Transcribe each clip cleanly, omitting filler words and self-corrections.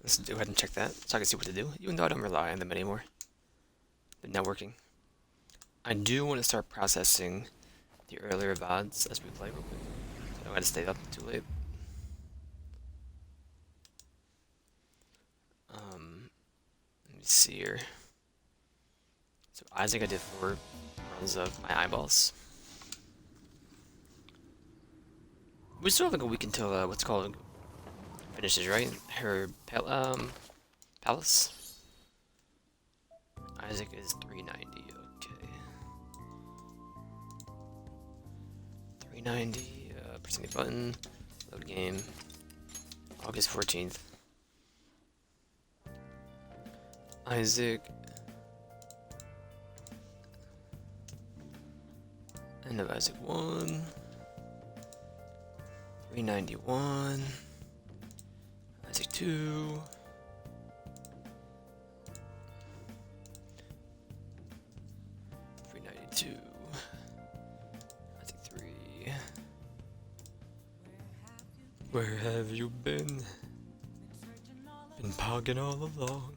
Let's go ahead and check that so I can see what to do, even though I don't rely on them anymore. The networking. I do want to start processing the earlier VODs as we play real quick. So I don't gotta stay up too late. Let me see here. So Isaac, I did 4 runs of my eyeballs. We still have like a week until what's it called finishes, right? Her palace. Isaac is 390. Okay. 390. Pressing the button. Load game. August 14th. Isaac. End of Isaac 1. 391. Isaac 2. 392. Isaac 3. Where have you been? Been pogging all along.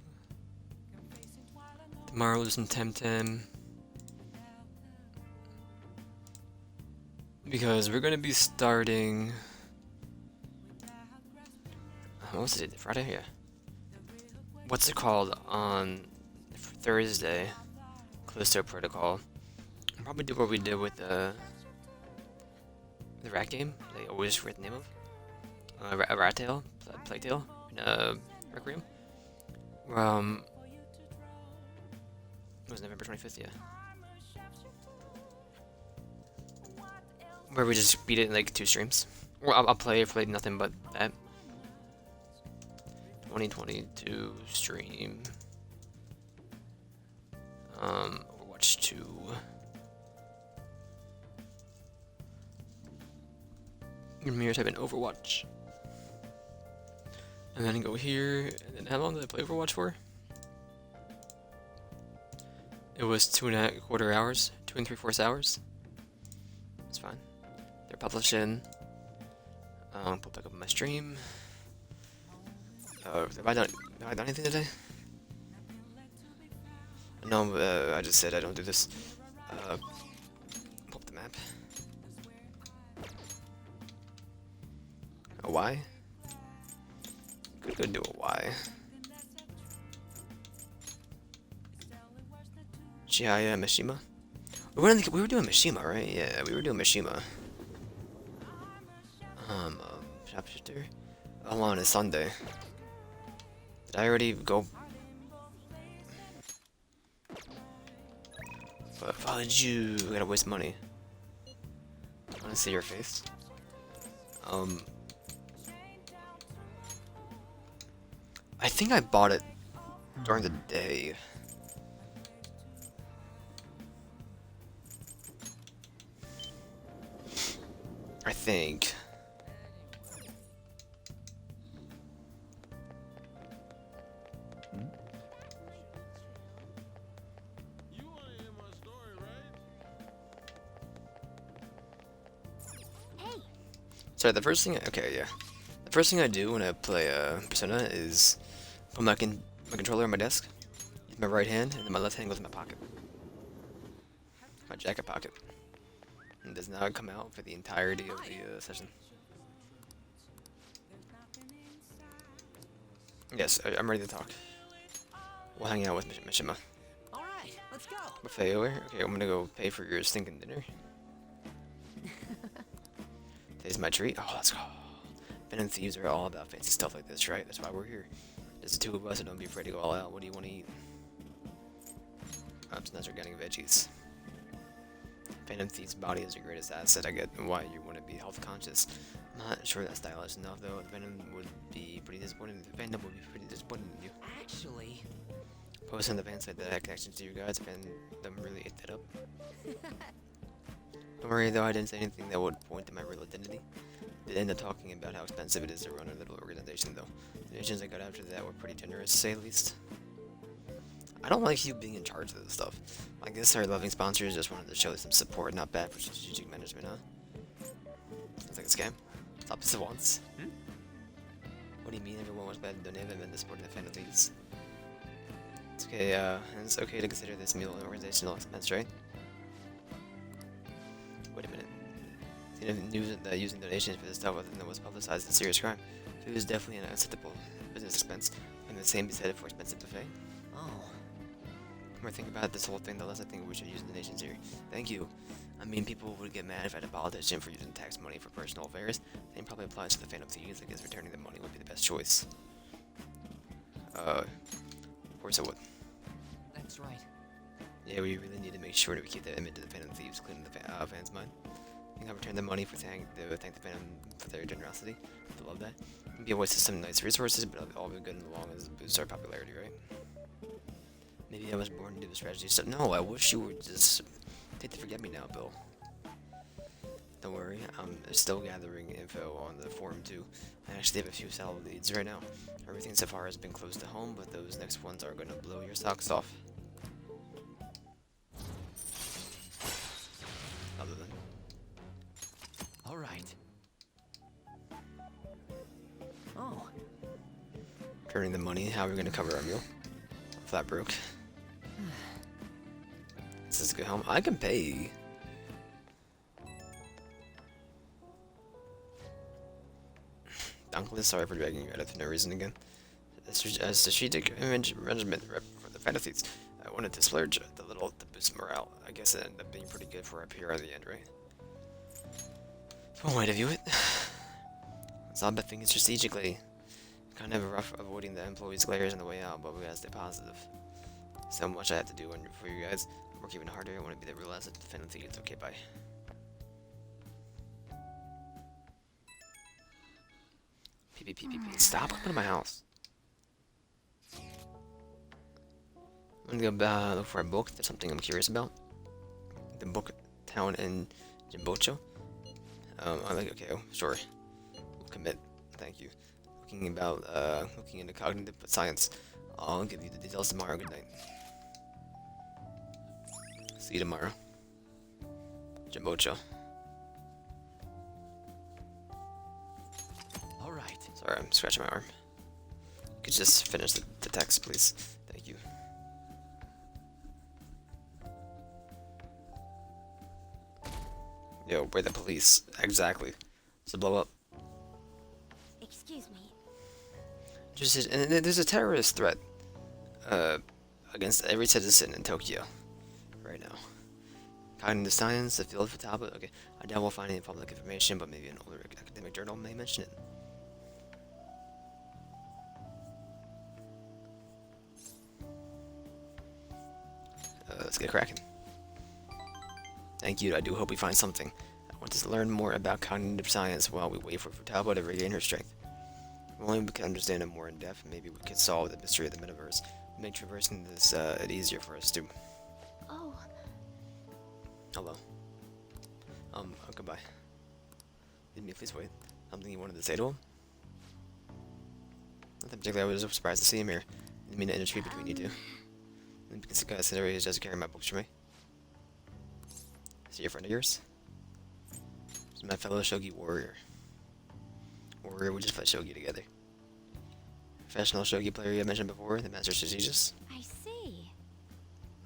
Tomorrow's in Temtem. Because we're gonna be starting. What was it? Friday? Yeah. What's it called on Thursday? Callisto Protocol. I'll probably do what we did with the rat game. They always forget the name of. Rat Tail, Plague Tale, in Requiem. It was November 25th, yeah. Where we just beat it in like 2 streams. Or I'll play it for like nothing but that. 2022 stream. Overwatch 2. Mirror type in Overwatch. And then go here. And then how long did I play Overwatch for? It was 2.25 hours. 2 3/4 hours. It's fine. They're publishing. Put back up on my stream. Have I done anything today? No, I just said I don't do this. Pull up the map. A Y? Could do a Y. Chihaya Mishima? We were doing Mishima, right? Yeah, we were doing Mishima. Shapeshifter? Hold on, it's Sunday. Did I already go? But why did you? I gotta waste money. I wanna see your face. I think I bought it during the day. I think. Sorry, the first thing. Okay, yeah. The first thing I do when I play Persona is put my controller on my desk, with my right hand, and then my left hand goes in my pocket, my jacket pocket, and does not come out for the entirety of the session. Yes, I'm ready to talk. We'll hang out with Mishima. All right, let's go. Buffet over. Okay, I'm gonna go pay for your stinking dinner. Today's my treat. Oh, let's go. Venom Thieves are all about fancy stuff like this, right? That's why we're here. There's the 2 of us, and don't be afraid to go all out. What do you want to eat? Sometimes we're getting veggies. Venom Thieves' body is your greatest asset. I get why you want to be health conscious. I'm not sure that's stylish enough, though. Venom would be pretty disappointed. Venom would be pretty disappointed in you. Actually, Post on the fan site that had connections to you guys. Fandom really ate that up. Don't worry, though. I didn't say anything that would point to my real identity. They end up talking about how expensive it is to run a little organization, though. The donations I got after that were pretty generous, to say the least. I don't like you being in charge of this stuff. I guess our loving sponsors just wanted to show some support, not bad for strategic management, huh? Sounds like a scam. It's opposite once. What do you mean everyone was glad to donate and the supporting the fan athletes? It's okay, and it's okay to consider this meal an organizational expense, right? Wait a minute. The news that using donations for this stuff was publicized as a serious crime. Food is definitely an acceptable business expense. Can the same be said for expensive buffet? Oh. The more I think about this whole thing, the less I think we should use donations here. Thank you. I mean, people would get mad if I had a politician for using tax money for personal affairs. Same probably applies to the Phantom Thieves. I guess returning the money would be the best choice. Of course it would. That's right. Yeah, we really need to make sure that we keep the image of the Phantom Thieves clean in the fans' mind. I think I'll return the money for thank the Phantom for their generosity. I love that. It'd be a waste of some nice resources, but it'll all be good and long as it boosts our popularity, right? Maybe I was born to do the strategy stuff. No, I wish you would just take the forget me now, Bill. Don't worry, I'm still gathering info on the forum too. I actually have a few solid leads right now. Everything so far has been close to home, but those next ones are gonna blow your socks off. Other than All right. Oh. turning the money, how are we gonna cover our meal? If that broke. This is a good helm. I can pay. Uncle, sorry for dragging you out of no reason again. As strategic management rep for the Fantasies, I wanted to splurge a little to boost morale. I guess it ended up being pretty good for up here at the end, right? One way to view it. It's all about thinking strategically. Kind of rough avoiding the employees' glares on the way out, but we gotta stay positive. So much I have to do for you guys. Work even harder. I want to be the real asset to defend and think it's okay, bye. PPPPP. Stop coming to my house. I'm gonna go look for a book. That's something I'm curious about. The book town in Jimbocho. I like, okay, oh, sure. We'll commit. Thank you. Looking into cognitive science. I'll give you the details tomorrow. Good night. See you tomorrow. Jimbocho. All right. Sorry, I'm scratching my arm. Could you just finish the text, please? Thank you. Yo, where the police? Exactly. So blow up. Excuse me. And there's a terrorist threat against every citizen in Tokyo right now. Cognitive science, the field of Futaba. Okay, I doubt we'll find any public information, but maybe an older academic journal may mention it. Let's get cracking. Thank you. I do hope we find something. I want to learn more about cognitive science while we wait for Futaba to regain her strength. If only we can understand it more in depth, maybe we could solve the mystery of the metaverse. Make traversing this it easier for us too. Oh, Hello. Goodbye. Leave me, please wait. Something you wanted to say to him? Nothing particular. I was surprised to see him here. Didn't mean to interfere between you two. Maybe you can consider he just carrying my books for me. Is he a friend of yours? He's my fellow Shogi warrior. We just play Shogi together. Professional Shogi player you mentioned before, the Master Strategist. I see.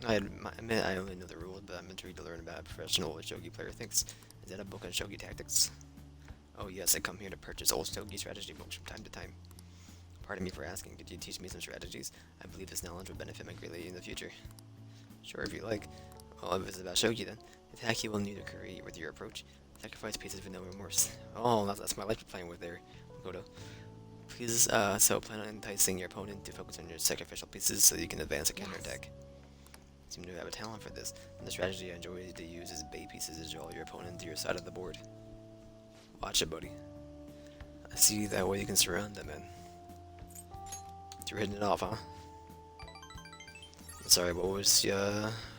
I admit I only know the rules, but I'm intrigued to learn about a professional Shogi player thinks. Is that a book on Shogi tactics? Oh yes, I come here to purchase old Shogi strategy books from time to time. Pardon me for asking, could you teach me some strategies? I believe this knowledge would benefit me greatly in the future. Sure, if you like. Well, if it's about Shogi then, attack you will need to create with your approach. Sacrifice pieces with no remorse. Oh, that's my life you're playing with there, Makoto. Please, so plan on enticing your opponent to focus on your sacrificial pieces so you can advance a counterattack. Seem to have a talent for this, and the strategy I enjoy to use is bait pieces to draw your opponent to your side of the board. Watch it, buddy. I see that way you can surround them, man. You're hitting it off, huh? Sorry, what was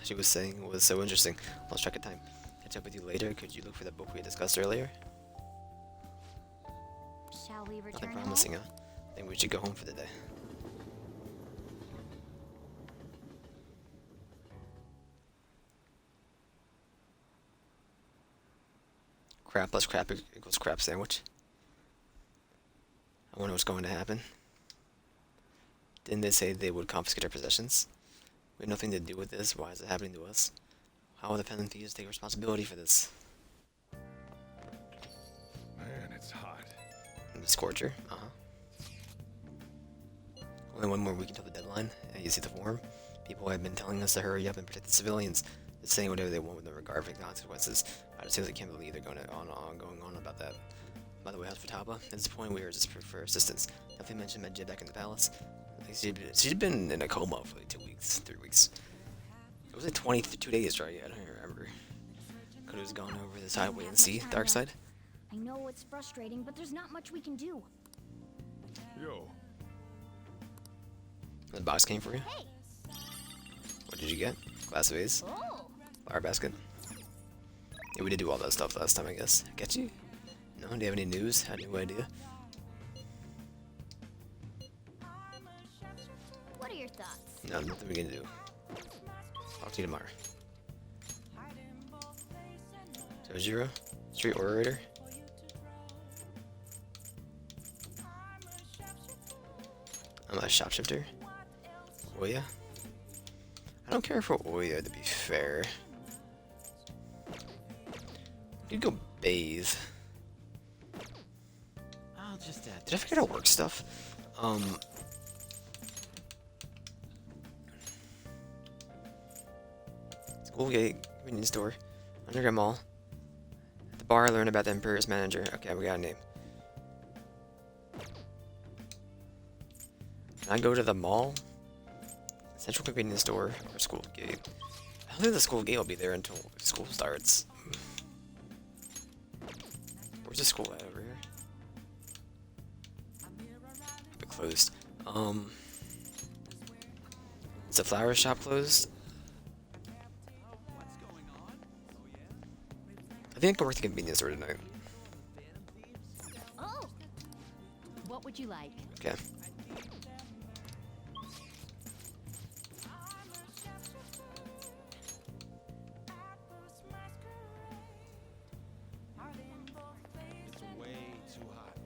she was saying was so interesting. Lost track of time. Catch up with you later. Could you look for the book we discussed earlier? Shall we Nothing return promising, home? huh? I think we should go home for the day. Crap plus crap equals crap sandwich. I wonder what's going to happen. Didn't they say they would confiscate our possessions? We have nothing to do with this. Why is it happening to us? How will the penalties take responsibility for this? Man, it's hot. The Scorcher. Only one more week until the deadline. And you see the form? People have been telling us to hurry up and protect the civilians. They're saying whatever they want with no regard for the consequences. I just seriously can't believe they're going on about that. By the way, how's Futaba? At this point, we are just for assistance. Nothing mentioned Medjay back in the palace. I think she'd been in a coma for like 2 weeks, 3 weeks. It was like 22 days, right? I don't even remember. Could have gone over the side, wait and see. Dark side. I know it's frustrating, but there's not much we can do. Yo, The box came for you. Hey! What did you get? Glass vase, Oh! flower basket. Yeah, we did do all that stuff last time, I guess. Get you? No? Do you have any news? Had no idea. What are your thoughts? No, nothing we can do. Talk to you tomorrow. Sojiro? Street orator? I'm a shopshifter. Oya? I don't care for Oya, to be fair. You go bathe. I'll just Did I forget how to work stuff? School gate, convenience store, Underground Mall. At the bar, learn about the Emperor's manager. Okay, we got a name. Can I go to the mall? Central convenience store or school gate? I don't think the school gate will be there until school starts. Where's the school at over here? It closed. Is the flower shop closed? I think I can work the convenience store tonight. Oh! What would you like? Okay. it's way too hot.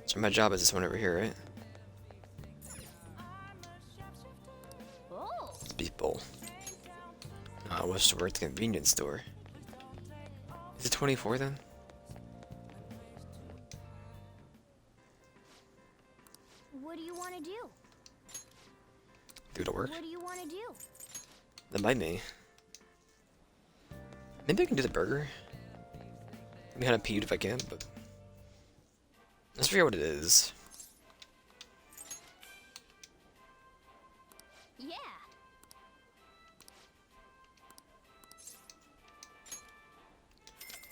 So my job is this one over here, right? Oh! Beef bowl. No, I wish to work the convenience store. Is it 24 then? What do you want to do? Do to work? What do you want to do? That might me. Maybe I can do the burger. I'm kind of peeved if I can, but let's figure out what it is. Yeah!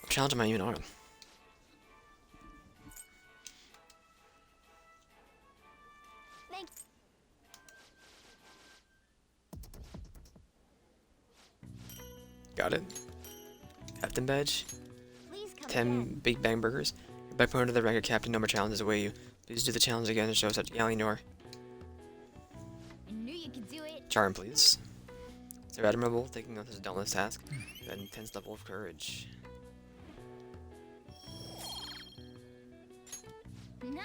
What challenge am I even on? Thanks. Got it. Captain badge. Please come 10 again. Big Bang burgers. By promoted to the rank of captain, no more challenges await you. Please do the challenge again and show us at Yalinor. I knew you could do it. Charm, please. Sir Admirable, taking on this dauntless task. An intense level of courage. Nice.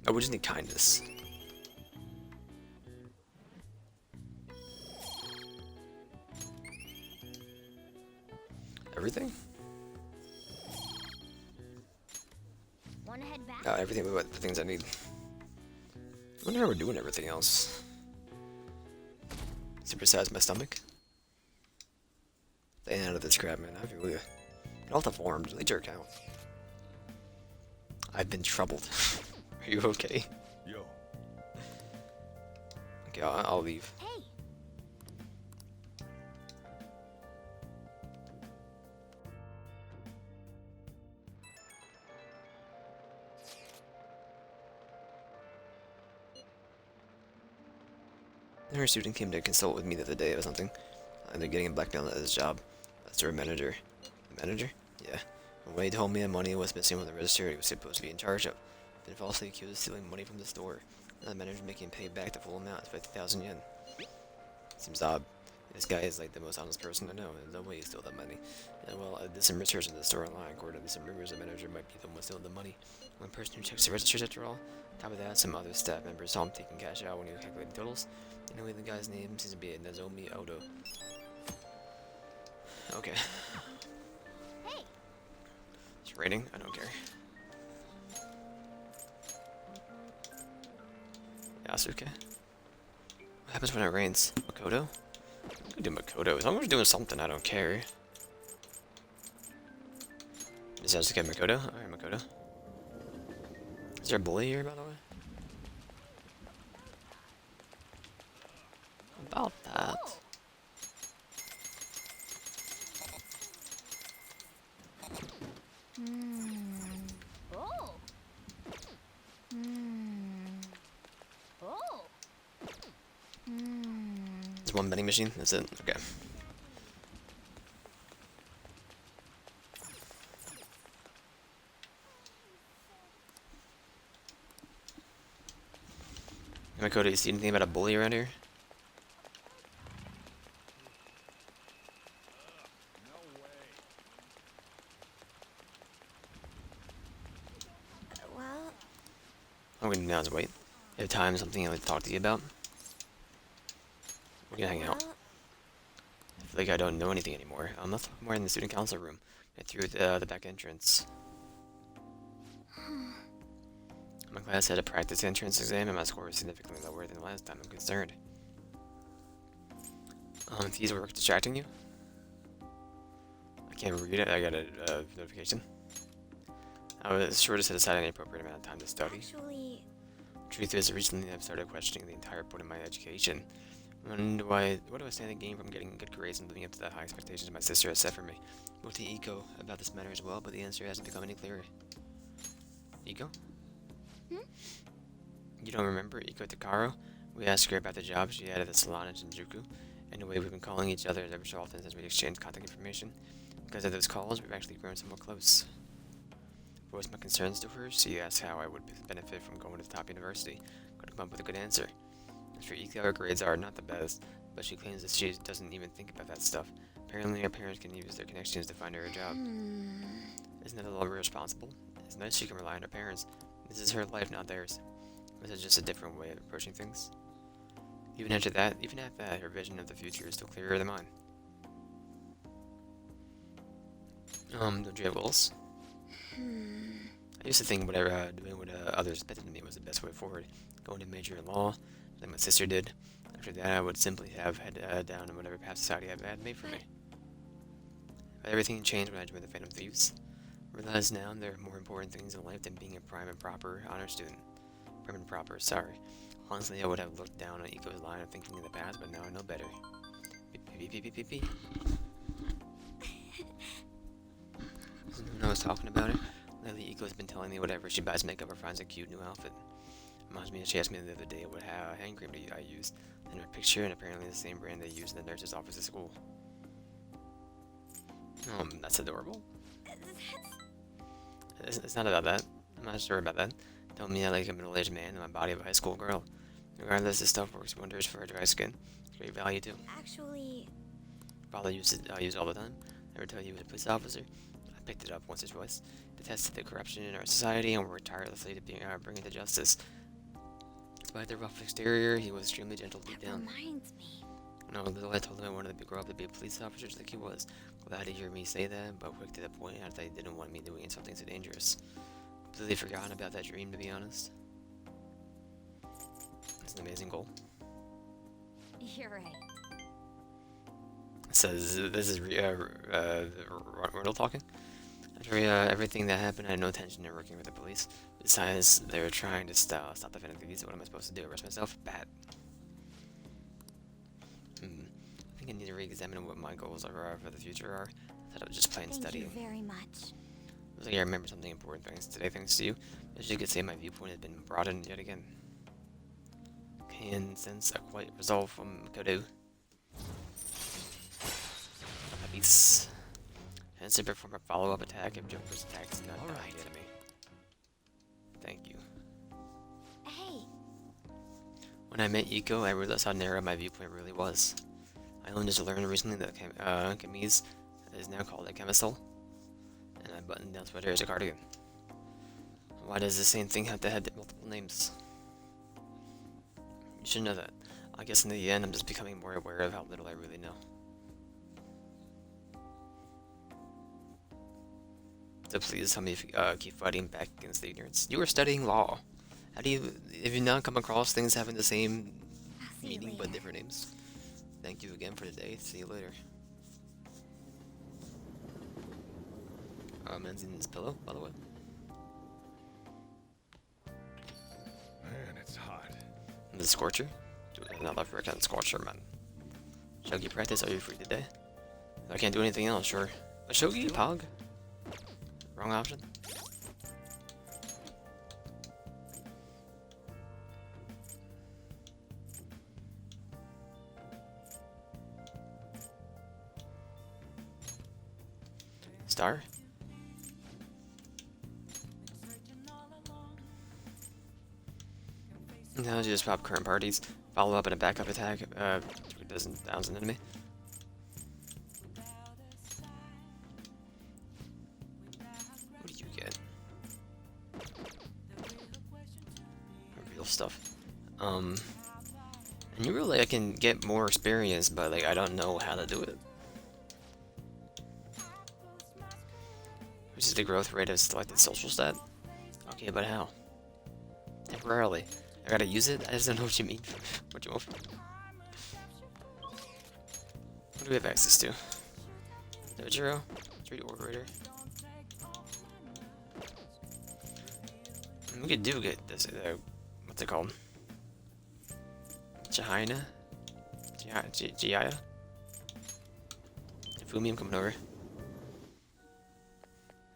Oh, we just need kindness. Everything? Want to head back? Oh, everything but the things I need. I wonder how we're doing everything else. Supersize my stomach. Staying out of this crap, man. I feel really... All the forms, they jerk out. I've been troubled. Are you okay? Yo, Okay, I'll leave. Hey! Her student came to consult with me the other day about something. They're getting him blackmailed at his job. That's their manager. The manager? Yeah. When he told me that money was missing from the register he was supposed to be in charge of, been falsely accused of stealing money from the store. Now the manager making him pay back the full amount, 50,000 yen. Seems odd. This guy is like the most honest person I know, and no way he stole that money. And well, I did some research in the store online. According to some rumors, the manager might be the one stealing the money. One person who checks the registers after all. Top of that, some other staff members saw him taking cash out when he was calculating totals. Anyway, the guy's name seems to be Nozomi Odo. Okay. Hey, It's raining. I don't care. Yasuke. What happens when it rains? Makoto? I can do Makoto. As long as we're doing something, I don't care. Is Yasuke Makoto? Alright, Makoto. Is there a bully here, by the way? About that. oh. Oh. There's one vending machine? That's it? Okay. Makoto, do you see anything about a bully around here? Well, I'm gonna now is wait. You have time, something I'd like to talk to you about? We're gonna hang out. I feel like I don't know anything anymore. Let's talk more in the student council room. Get through the back entrance. My class had a practice entrance exam and my score was significantly lower than last time. I'm concerned. These work distracting you? I can't read it. I got a notification. I was sure to set aside any appropriate amount of time to study. actually, Truth is, recently I've started questioning the entire point of my education. What do I stand to gain from getting good grades and living up to the high expectations my sister has set for me? Spoke to Iko about this matter as well, but the answer hasn't become any clearer. Iko? You don't remember Iko Takaro? We asked her about the job she had at the salon in Shinjuku. Anyway, we've been calling each other every so often since we exchanged contact information. Because of those calls, we've actually grown somewhat close. Voiced my concerns to her, she asked how I would benefit from going to the top university. Couldn't come up with a good answer. As for Iko, her grades are not the best, but she claims that she doesn't even think about that stuff. Apparently, her parents can use their connections to find her a job. Isn't that a little irresponsible? It's nice she can rely on her parents. This is her life, not theirs. This is just a different way of approaching things. Even at that, her vision of the future is still clearer than mine. Don't you have goals? I used to think whatever doing what others expected of me was the best way forward. Going to major in law, like my sister did. After that, I would simply have head down on whatever path society had made for me. But everything changed when I joined the Phantom Thieves. I realize now there are more important things in life than being a prime and proper honor student. Prim and proper, sorry. Honestly, I would have looked down on Iko's line of thinking in the past, but now I know better. Beep, beep, beep, beep, beep. When I was talking about it, lately Iko's been telling me whatever she buys makeup or finds a cute new outfit. Reminds me, she asked me the other day what hand cream I used, and her picture, and apparently the same brand they use in the nurse's office at school. That's adorable. It's not about that. I'm not sure about that. Tell me I like a middle-aged man in my body of a high school girl. Regardless, this stuff works wonders for dry skin. It's great value too. actually, Father used it. I use it all the time. Never tell you he was a police officer. I picked it up once or twice. Detested the corruption in our society and worked tirelessly to bring it to justice. Despite the rough exterior, he was extremely gentle deep that down. reminds me. No, little I told him I wanted to grow up to be a police officer just like he was. Glad to hear me say that, but quick to the point out that he didn't want me doing something so dangerous. Completely forgotten about that dream, to be honest. It's an amazing goal. You're right. It says, this is Riddle talking. After everything that happened, I had no intention of working with the police. Besides, they were trying to stop the Phantom Thieves. What am I supposed to do? Arrest myself? Bad. I think I need to re-examine what my goals are for the future are. I thought I was just plain Thank studying. you very much. Looks like I remember something important thanks to you. As you could say, my viewpoint has been broadened yet again. Can sense a quiet resolve from Kodo. Peace. And to perform a follow-up attack if Joker's attack is not Alright. the enemy. Thank you. Hey, When I met Iko, I realized how narrow my viewpoint really was. I just learned recently that camise is now called a camisole, and a button-down sweater is a cardigan. Why does the same thing have to have multiple names? You should know that. I guess in the end, I'm just becoming more aware of how little I really know. So please tell me if you keep fighting back against the ignorance. You are studying law. How do you, have you not come across things having the same I'll see you meaning but later. different names? Thank you again for today. See you later. Man's in his pillow, by the way. Man, it's hot. The Scorcher? Do another freaking Scorcher, man. Shogi practice, are you free today? I can't do anything else, sure. A Shogi? Pog? Wrong option? Star? Now just pop current parties, follow up and a backup attack, 2,000 enemy. What do you get? Real stuff. And you really, I can get more experience, but like I don't know how to do it. Which is the growth rate of selected social stat? Okay, but how? Temporarily. I gotta use it? I just don't know what you mean. What you want? What do we have access to? Dojiro? Street Orator? We could do get this, what's it called? Jahina? Jiaya? Fumi, I'm coming over.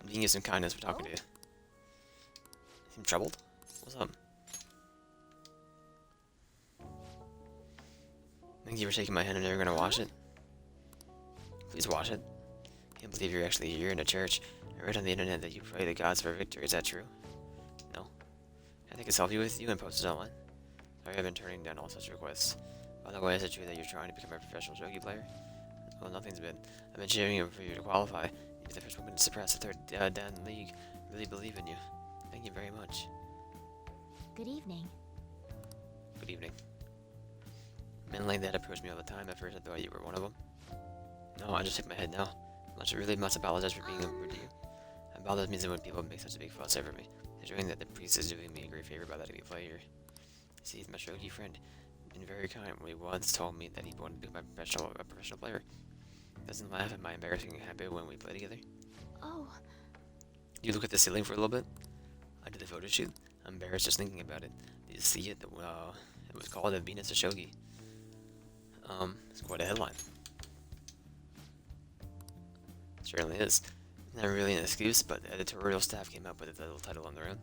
I'm giving you some kindness for talking to you. Seem troubled? What's up? Thank you for shaking my hand. I'm never gonna wash it. Please wash it. Can't believe you're actually here in a church. I read on the internet that you pray the gods for victory. Is that true? No. I think I selfie with you and post it online. Sorry, I've been turning down all such requests. By the way, is it true that you're trying to become a professional shogi player? Well, nothing's been. I've been cheering for you to qualify. You'll be the first woman to suppress the third Dan League. I really believe in you. Thank you very much. Good evening. Good evening. Men like that approach me all the time. At first, I thought you were one of them. No, I just shake my head now. Really must apologize for being rude to you. It bothers me when people make such a big fuss over me. Considering that the priest is doing me a great favor by letting me play here. See, he's my shogi friend. He's been very kind when he once told me that he wanted to be a professional player. Doesn't laugh at my embarrassing habit when we play together. Oh, You look at the ceiling for a little bit. I did the photo shoot. I'm embarrassed just thinking about it. Did you see it? It was called the Venus of Shogi. It's quite a headline. It certainly is. Not really an excuse, but the editorial staff came up with the little title on their own.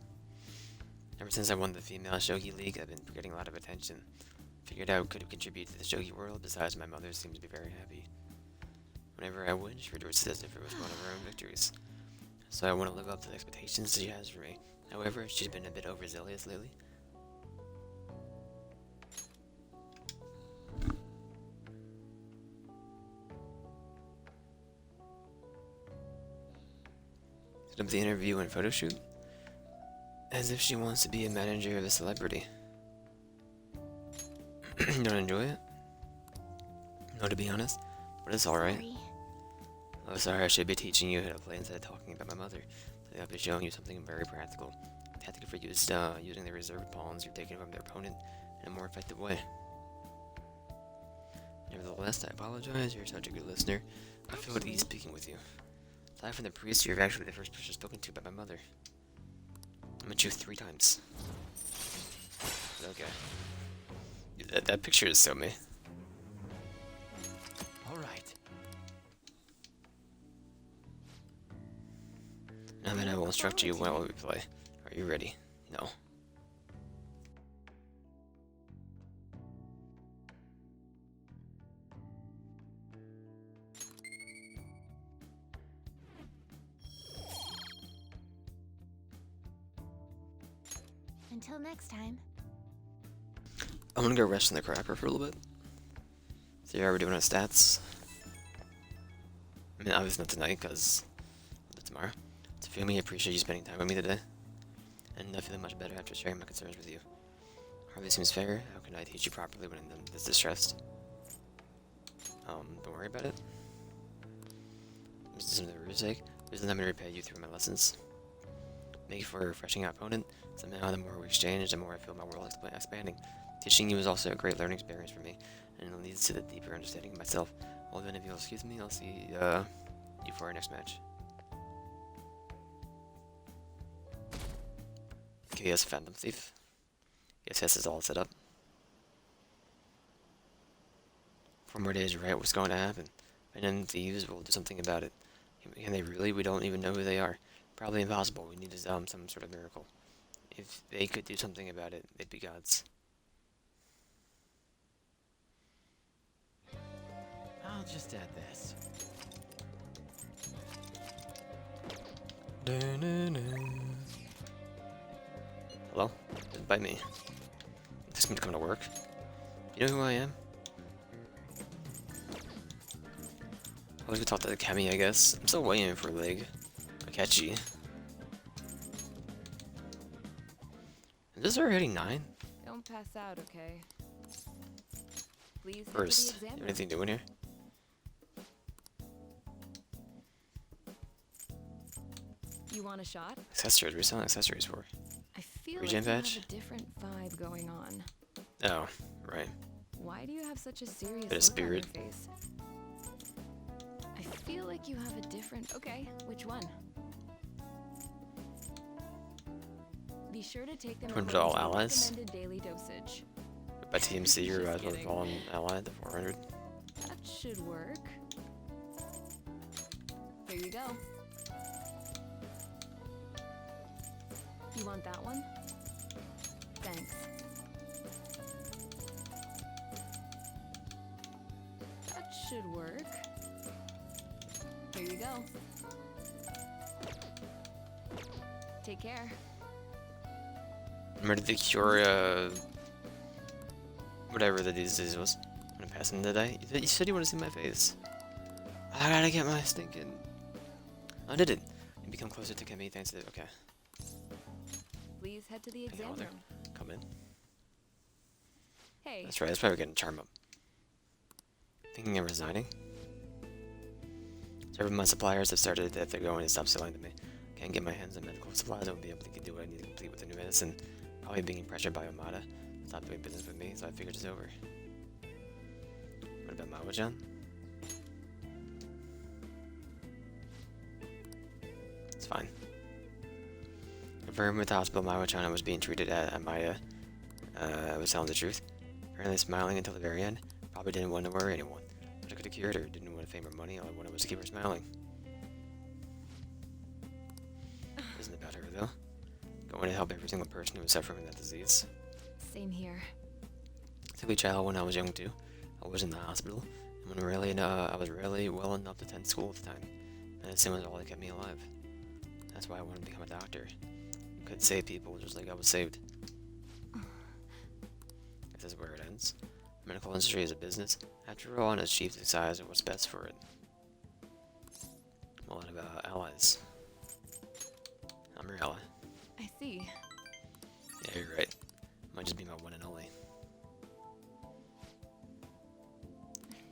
Ever since I won the Female Shogi League, I've been getting a lot of attention. Figured I could contribute to the shogi world, besides my mother seems to be very happy. Whenever I win, she rejoices as if it was one of her own victories. So I want to live up to the expectations she has for me. However, she's been a bit overzealous lately. Set up the interview and photo shoot. As if she wants to be a manager of a celebrity. You don't enjoy it? No, to be honest, but it's alright. sorry. Oh, sorry, I should be teaching you how to play instead of talking about my mother. Today I'll be showing you something very practical. A tactic for using the reserved pawns you're taking from their opponent in a more effective way. Nevertheless, I apologize, you're such a good listener. I feel at ease speaking with you. Aside from the priest, you're actually the first person spoken to by my mother. I met you 3 times. Okay. That picture is so me. All right. Now then I will instruct you while we play. Are you ready? No. Until next time. I'm gonna go rest in the cracker for a little bit. So yeah, we're doing our stats. I mean, obviously not tonight, because I'll do it tomorrow. So feel me, appreciate you spending time with me today. And I feel much better after sharing my concerns with you. Hardly seems fair. How can I teach you properly when I'm this distressed? Don't worry about it. This is another rule's sake. Please let me repay you through my lessons. Make for a refreshing opponent. Somehow, the more we exchange, the more I feel my world expanding. Teaching you is also a great learning experience for me, and it leads to the deeper understanding of myself. Well then, if you'll excuse me, I'll see you for our next match. Okay, yes, Phantom Thief. Yes, is all set up. 4 more days, right? What's going to happen? Phantom Thieves will do something about it. Can they really? We don't even know who they are. Probably impossible. We need some sort of miracle. If they could do something about it, they'd be gods. I'll just add this. Hello? Just bite me. This me to come to work. You know who I am? I was gonna talk to the Kemi, I guess. I'm still waiting for Lig. Akechi. Is this already 9? Don't pass out, okay? Please head to First, the you exam have anything doing here? You want a shot? Accessories, we're selling accessories for. I feel Regen like you badge? have a different vibe going on. Oh, right. Why do you have such a serious Bit of look spirit. on your face? I feel like you have a different... Okay, which one? Be sure to take them Turn according to all the allies? recommended daily dosage. By TMC, you Just guys will kidding. fall an ally at the 400. That should work. Here you go. You want that one? Thanks. That should work. Here you go. Take care. Remember the cure, whatever the disease was. When I'm passing today. You said you want to see my face. I gotta get my stinking... I did it. You become closer to Kemi thanks to... Okay. Please head to the exam Elder. room. Come in. Hey, That's right, that's probably getting charm up. Thinking of resigning? Several of my suppliers have started that they're going to stop selling to me. Can't get my hands on medical supplies, I won't be able to do what I need to complete with the new medicine. Probably being pressured by Omada. Stop doing business with me, so I figured it's over. What about Mawa-chan? It's fine. Confirmed with the hospital Mawa-chan was being treated at Amaya. I was telling the truth. Apparently smiling until the very end. Probably didn't want to worry anyone. But I could have cured her. Didn't want fame or money. All I wanted was to keep her smiling. Isn't about her though. Going to help every single person who was suffering from that disease. same here. Took a child when I was young too. I was in the hospital. And when I was really well enough to attend school at the time. Medicine was all that kept me alive. That's why I wanted to become a doctor. I could save people just like I was saved. This is where it ends. The medical industry is a business. After all, and its chief decides what's best for it. Well, what about allies? I'm your ally. I see. Yeah, you're right. Might just be my one and only.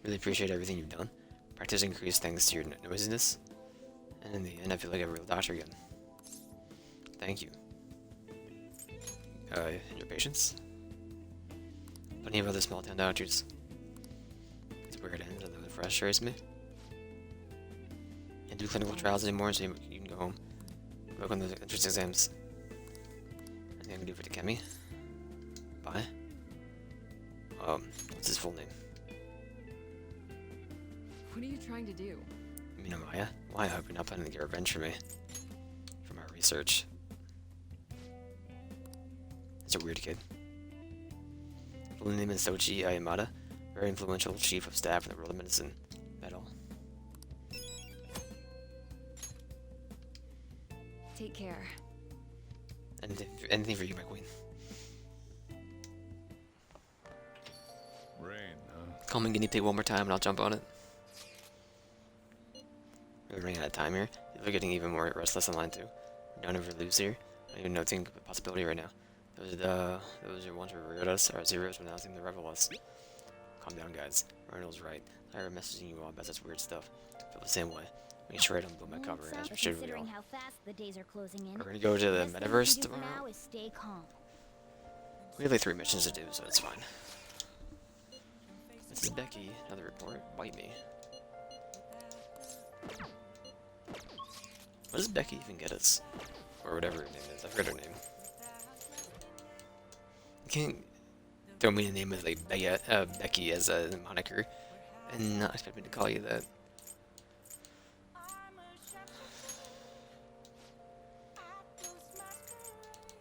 Really appreciate everything you've done. Practice increased thanks to your noisiness. And in the end, I feel like a real doctor again. Thank you. And your patience? Plenty of other small town doctors. It's where it ends, although it frustrates me. Can't do clinical trials anymore, so you can go home. Work on the entrance exams. I think I can do for Takemi. Bye. What's his full name? What are you trying to do? You mean Amaya? Why? I hope you're not planning to get revenge for me. From our research. He's a weird kid. Full name is Soichi Ayamada, very influential chief of staff in the world of medicine. Medal. Take care. Anything for you, my queen. Rain, huh? Call me guinea pig one more time and I'll jump on it. We're running out of time here. People are getting even more restless online too. We're down over lose here. I don't even know think of a possibility right now. Those are ones where revered us, our zeros, but now seem to revel us. Calm down, guys. Randall's right. I heard messaging you all about this weird stuff. I feel the same way. Make sure I don't blow my cover, as we should we all. Considering how fast the days are closing in. We're gonna go to the Best thing we metaverse can do for tomorrow. now is stay calm. We have like 3 missions to do, so it's fine. This is Becky. Another report. Bite me. What does Becky even get us? Or whatever her name is. I forgot her name. You can't throw me a name with like Becky as a moniker and not expect me to call you that.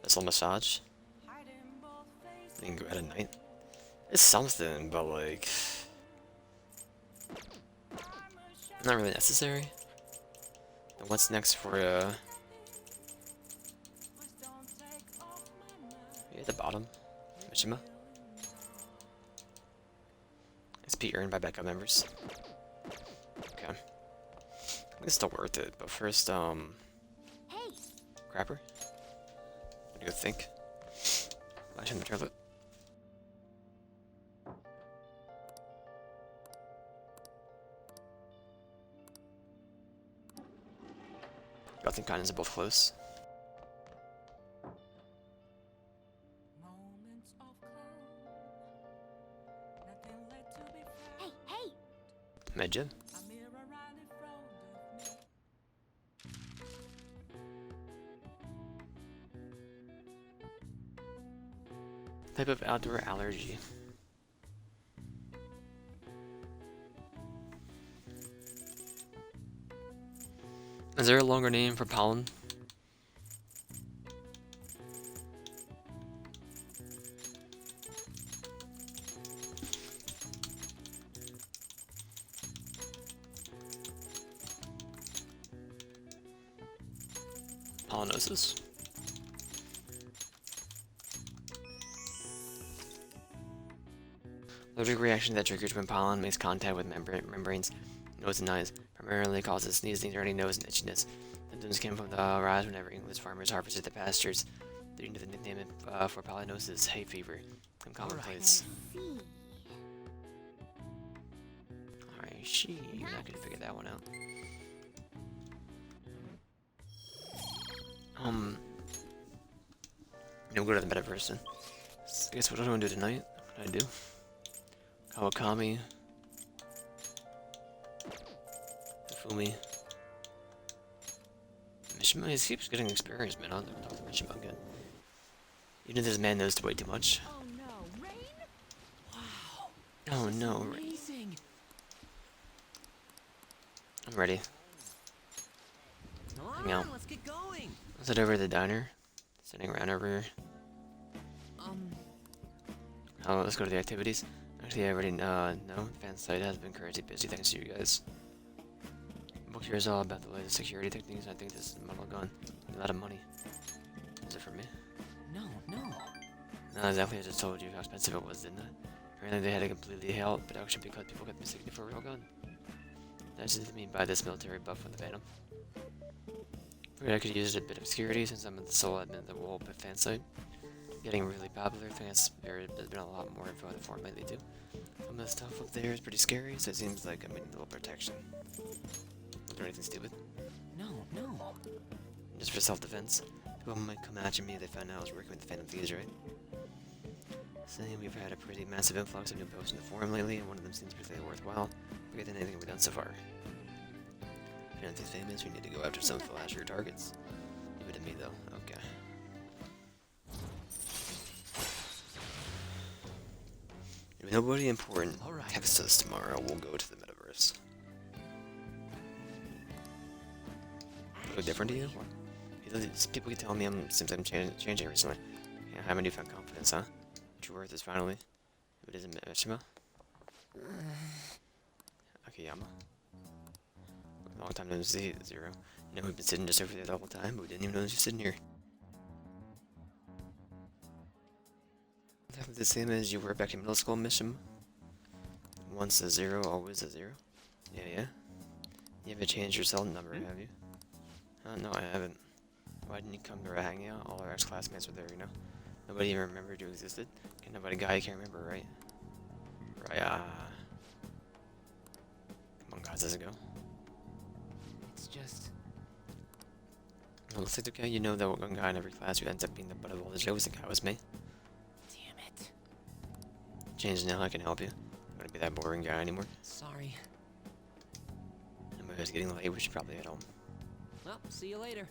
This little massage. You can go out at night. It's something, but like not really necessary. And what's next for yeah, at the bottom, Mishima. XP earned by backup members. Okay, I think it's still worth it, but first, Hey, Crapper, what do you think? Flash in the toilet. Gotham Connors are both close. hey, hey! Medjed. Type of outdoor allergy. Is there a longer name for pollen? Pollenosis. Allergic reaction that triggers when pollen makes contact with membranes, nose and eyes. Primarily causes sneezing, runny nose, and itchiness. Symptoms came from the rise whenever English farmers harvested the pastures, leading to the nickname for pollenosis, hay fever, and commonplace. See. Alright, you're not gonna figure that one out. We'll go to the metaverse then. I guess what do I want to do tonight? What can I do? Kawakami. Fumi. Mishima, he keeps getting experience, man. I'll talk to Mishima again. Even if this man knows way too much. Oh no, rain? Wow. Oh no, Amazing. I'm ready. Come Hang out. on, let's get going. Let's head over to the diner. Sitting around over here. Oh, let's go to the activities. Actually, I already know. The fan site has been crazy busy thanks to you guys. The book here is all about the latest security techniques. I think this model gun a lot of money. Is it for me? No. Not exactly. I just told you how expensive it was, didn't I? Apparently, they had to completely halt production because people kept mistaking it for a real gun. That's just me buy this military buff for the Phantom. Figured I could use a bit of security since I'm the sole admin of the Wolf fan site. Getting really popular. I think there's been a lot more info on the forum lately too. Some of the stuff up there is pretty scary, so it seems like I'm needing a little protection. Was there anything stupid? No. Just for self-defense. People might come after me if they found out I was working with the Phantom Thieves, right? Saying we've had a pretty massive influx of new posts in the forum lately, and one of them seems particularly worthwhile. Bigger than anything we've done so far. Phantom Thieves famous, we need to go after some flashier targets. Leave it to me though. Okay. If nobody important Alright. texts us tomorrow, we'll go to the metaverse. Look different to you? People keep telling me seems I'm changing recently. Yeah, I have a newfound confidence, huh? True worth is finally. If it isn't Mishima? Akiyama? Long time no see, Zero. You know, we've been sitting just over there the whole time, but we didn't even know you're sitting here. Exactly the same as you were back in middle school, Mishima. Once a 0, always a 0. Yeah, yeah. You haven't changed your cell number, have you? No, I haven't. Why didn't you come to our hangout? All our ex-classmates were there, you know? Nobody even remembered you existed. Okay, nobody guy you can't remember, right? Right, Come on, guys, let's go. It's just. Well, looks like okay, you know that one guy in every class who ends up being the butt of all the jokes. The guy was me. Damn it. Change now, I can help you. I'm gonna be that boring guy anymore. Sorry. It's getting late, we should probably head home. Well, see you later.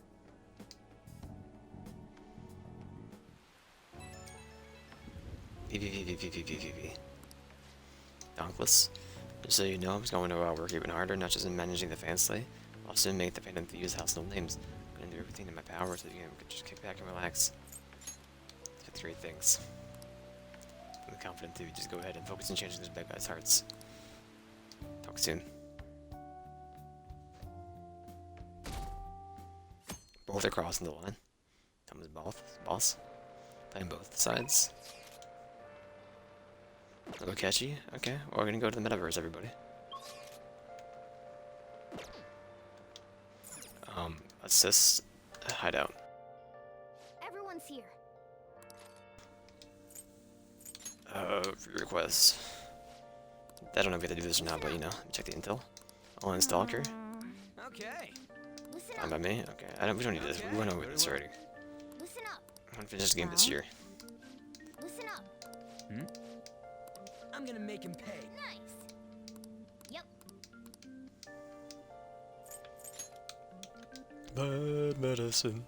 V. Dauntless. Just so you know, I'm going to work even harder, not just in managing the fan slate, also make the fandom use household names. I'm gonna do everything in my power so you can just kick back and relax. That's great things. I'm confident to just go ahead and focus on changing those bad guys' hearts. Talk soon. Both are crossing the line. Thomas boss. Playing both sides. A little catchy. Okay, well, we're gonna go to the metaverse, everybody. Assist. Hideout. Everyone's here. Free requests. I don't know if we have to do this or not, but you know, check the intel. On Stalker. Okay. Listen Fine up. by me. Okay, we don't need this. We went over this already. Listen up. I'm gonna finish the game this year. Listen up. I'm gonna make him pay. Nice. Yep. Bad medicine.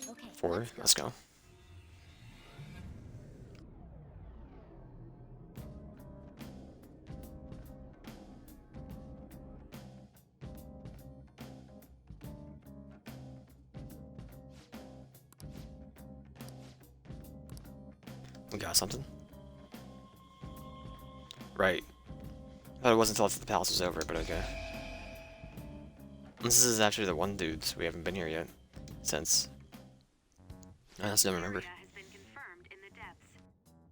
Okay. 4. Let's go. We got something. Right. I thought it wasn't until the palace was over, but okay. This is actually the one dudes. We haven't been here yet. Since. I honestly don't remember. Area has been confirmed in the depths.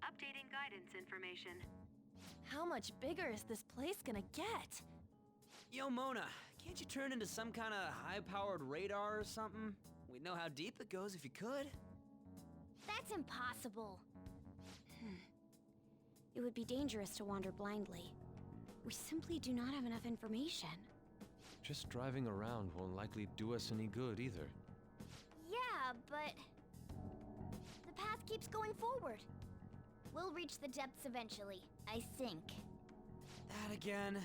Updating guidance information. How much bigger is this place gonna get? Yo, Mona, can't you turn into some kind of high-powered radar or something? We'd know how deep it goes if you could. That's impossible. It would be dangerous to wander blindly. We simply do not have enough information. Just driving around won't likely do us any good either. Yeah, but the path keeps going forward. We'll reach the depths eventually, I think. That again.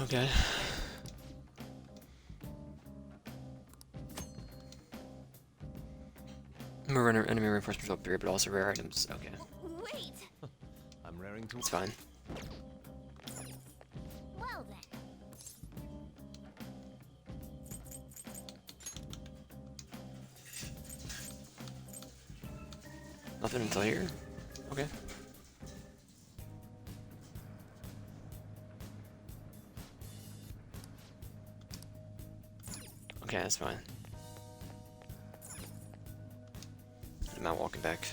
Okay. More enemy reinforcements up here, but also rare items. Okay, Wait! I'm raring to. it's fine. Well then. Nothing until here. Okay. Okay, that's fine. I'm not walking back.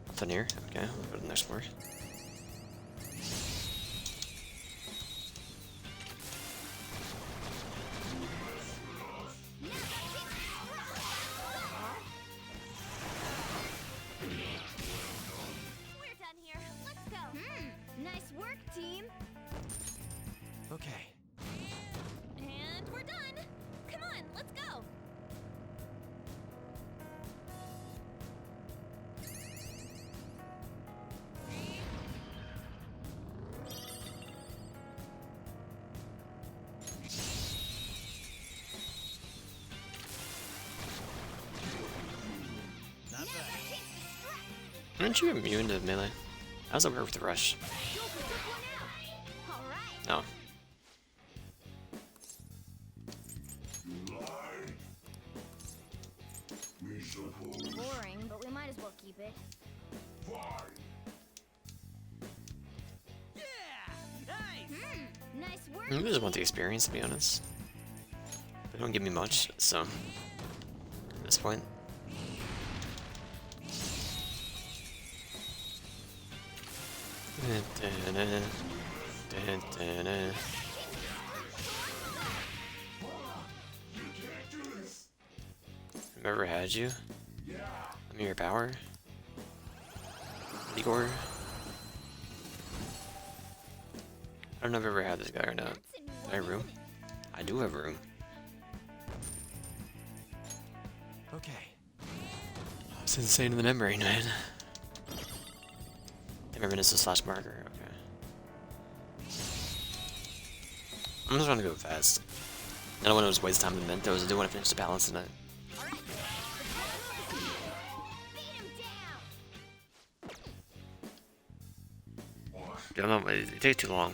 Nothing here. Okay, we'll go to the next floor. We're done here. Let's go. Nice work, team. Okay. And we're done. Come on, let's go. Aren't you immune to melee? How does that work with the rush? All right. No. work. I just want the experience, to be honest. They don't give me much, so at this point. I've ever had you. I'm your power. Igor. I don't know if I've ever had this guy or not. Do I have room? I do have room. Okay. It's insane in the memory, man. The reminisce slash marker, okay. I'm just gonna go fast. I don't want to just waste time in Mentos. I do want to finish the balance tonight. I don't know, it takes too long.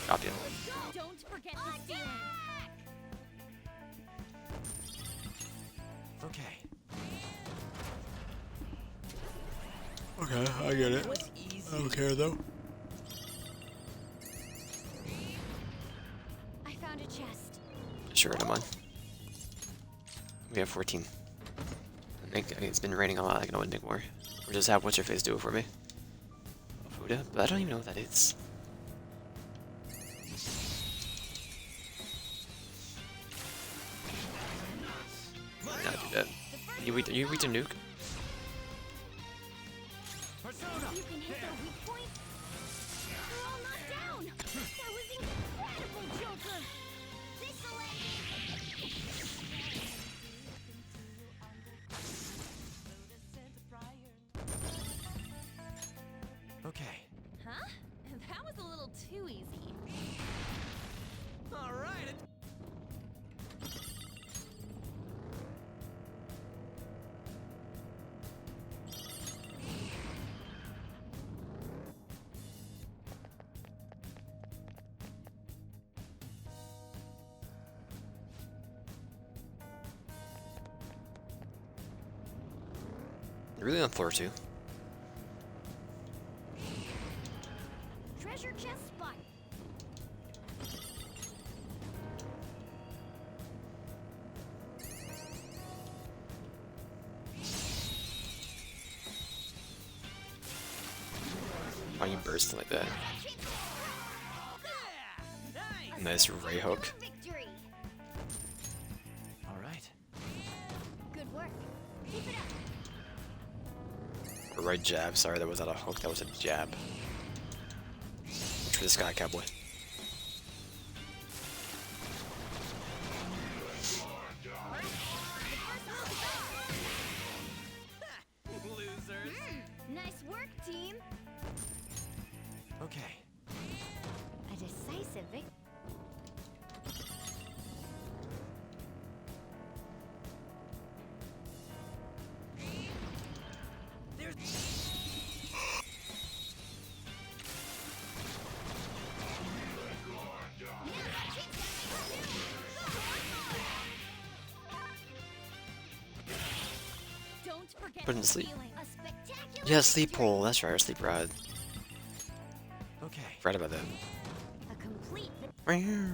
Stop you. Don't forget the stealing. Okay. Okay, I get it. Was easy. I don't care though. I found a chest. Sure, I don't mind. We have 14. I think it's been raining a lot, I can only make more. Or just have what's your face do it for me. Fuda, but I don't even know what that is. Not do that. You read the nuke? You can hit their weak point. They're all knocked down. That was incredible, Joker. This'll Okay. Huh? That was a little too easy. All right. Really on floor 2. treasure chest spot. Why you burst like that? Nice. Nice ray hook. Victory. All right. Good work. Keep it up. Or right jab. Sorry, that was not a hook. That was a jab. Reach for the sky, cowboy. Losers. Nice work, team. Okay. A decisive victory. Don't forget Put in sleep. healing. A spectacular Yeah, sleep victory. pole. That's right, or sleep rod. Okay. Forgot about that. A complete Right here.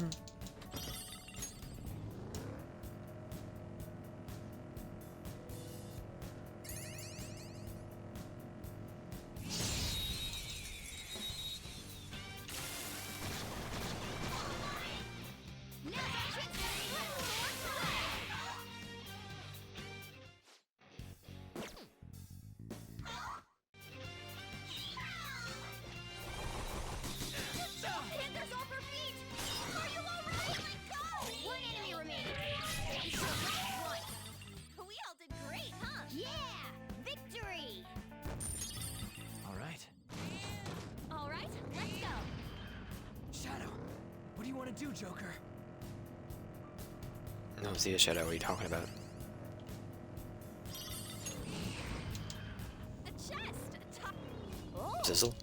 Panthers off her feet! Are you alright? Go! One enemy remaining. One. We all did great, huh? Yeah! Victory! All right. All right, let's go. Shadow. What do you want to do, Joker? No, see a shadow. What are you talking about? The chest! Top. Oh! Sizzle?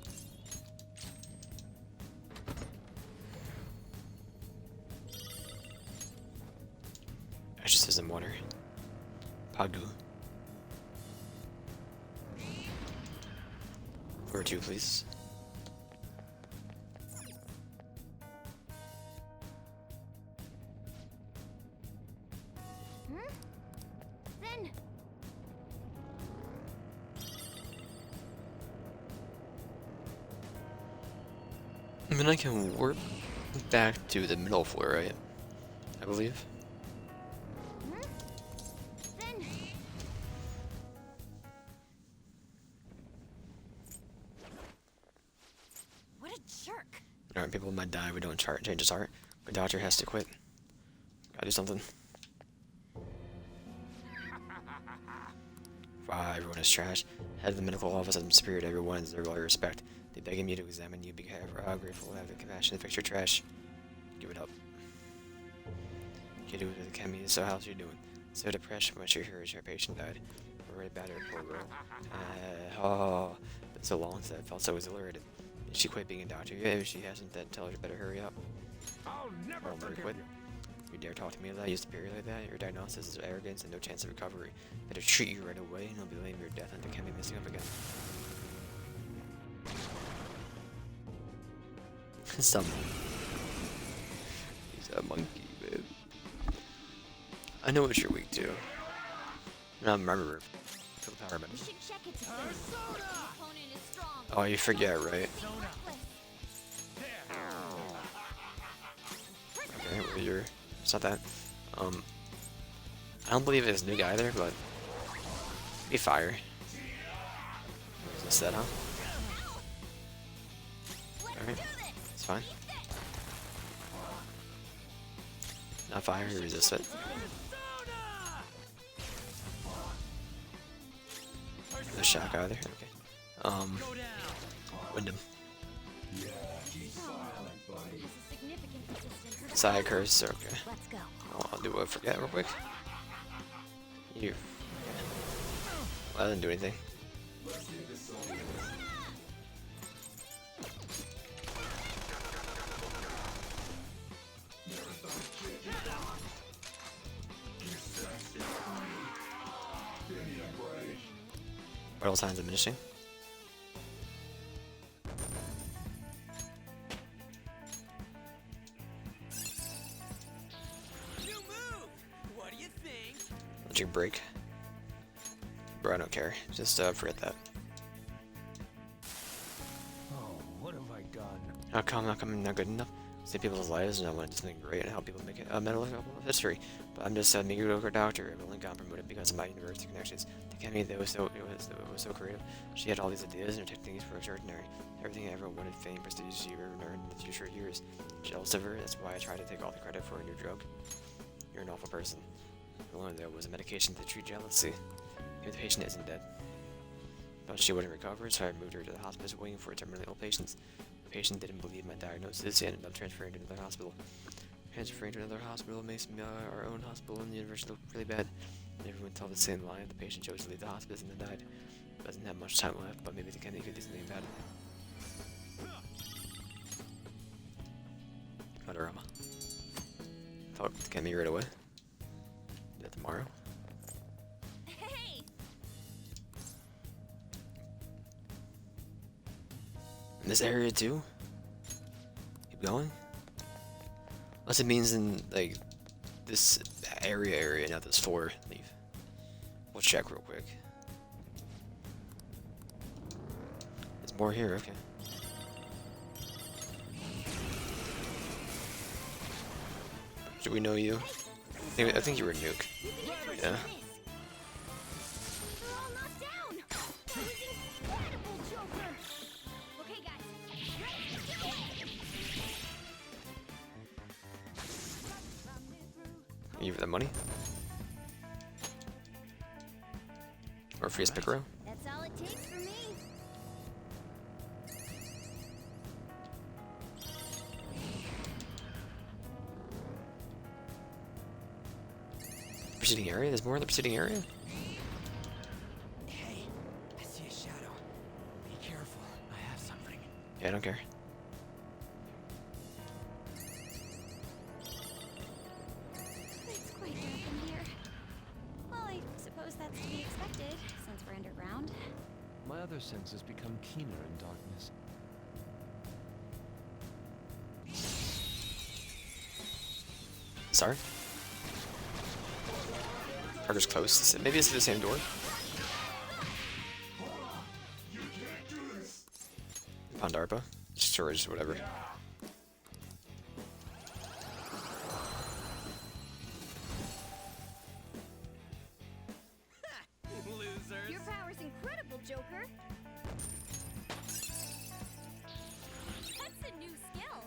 Ashes in water. Pagu. Floor 2, please. then. And then I can warp back to the middle floor, right? I believe. Then. What a jerk. Alright, people might die. We don't change his heart. The doctor has to quit. Gotta do something. Wow, everyone is trash. Head of the medical office has been superior to everyone and deserve all your respect. They begging me to examine you, be grateful, have the compassion to fix your trash. Give it up. You do it with the chemi, so how's you doing? So depressed when she heard your patient died. Already battered, poor girl. Oh, been so long since I felt so exhilarated. Did she quit being a doctor? Yeah, if she hasn't, then tell her to better hurry up. I'll never Or forgive quit. you. You dare talk to me like that? You superior like that? Your diagnosis is arrogance and no chance of recovery. Better treat you right away, and I'll be blaming your death and they can't be missing up again. Some. He's a monkey, man. I know what you're weak to. Now remember. Feel the power, man. We should check it to see if the opponent is strong. Oh, you forget, right? Reckless. Okay, well, you're. It's not that. I don't believe it's nuke either, but. Be fire. Is that, huh? Alright. It's fine. Not fire, you resist it. No shock either. Okay. Wyndham. Significant resistance. Side curse, okay. Let's go. Oh, I'll do a forget real quick. You. Well, I didn't do anything. Vital signs diminishing. New move! What do you think? Magic break. Bro, I don't care. Just forget that. Oh, what have I done? How come I'm not good enough? Save people's lives and I want to do something great and help people make it a medical history. But I'm just a mediocre doctor. I've only got promoted because of my university connections. The Kemi, that was so creative. She had all these ideas and her techniques were extraordinary. Everything I ever wanted, fame, prestige, she ever learned in the future years. Jealous of her, that's why I try to take all the credit for a new drug. You're an awful person. The only there was a medication to treat jealousy. If the patient isn't dead. But she wouldn't recover, so I moved her to the hospice waiting for terminally ill patients. The patient didn't believe my diagnosis and ended up transferring to another hospital. Transferring to another hospital makes our own hospital and the university look really bad. And everyone told the same lie. The patient chose to leave the hospice and then died. Doesn't have much time left, but maybe the Kennedy could do something about it. Adorama. Talk to Kennedy right away. Do that tomorrow. Hey! In this area too? Keep going? Unless it means in, like, this area, not this floor. Leave. We'll check real quick. There's more here, okay. Do we know you? I think you were a nuke. Yeah. They're all knocked down! That was incredible, Joker! Okay, guys. Ready? Do it! Are you for the money? Or free Piccolo? That's all it takes for me. Preceding area? There's more in the preceding area? Hey, I see a shadow. Be careful. I have something. Yeah, I don't care. It's quite dark in here. Well, I suppose that's to be expected, since we're underground. My other senses become keener in darkness. Sorry? Parker's close. Maybe it's the same door. Pandarpa. Storage, whatever. Losers. Your power's incredible, Joker. That's a new skill.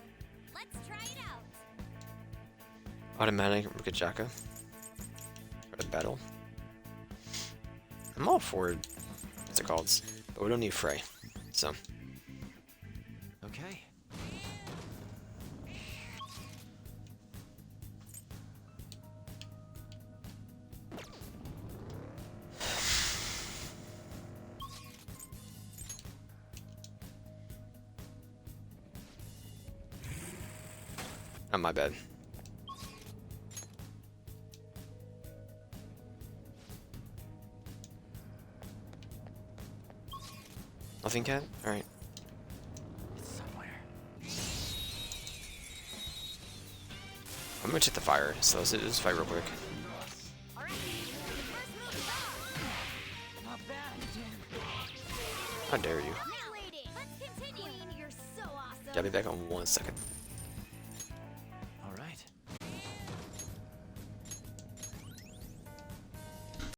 Let's try it out. Automatic Rikajaka. For the battle. I'm all for what's it called? But we don't need Frey. So. Okay. Not my bad. Nothing, cat? Alright. It's somewhere. I'm gonna check the fire, so let's just fight real quick. Alright, first move is on. Not bad, Jim. How dare you? Now waiting. Let's continue. Queen, you're so awesome. Yeah, I'll be back on 1 second.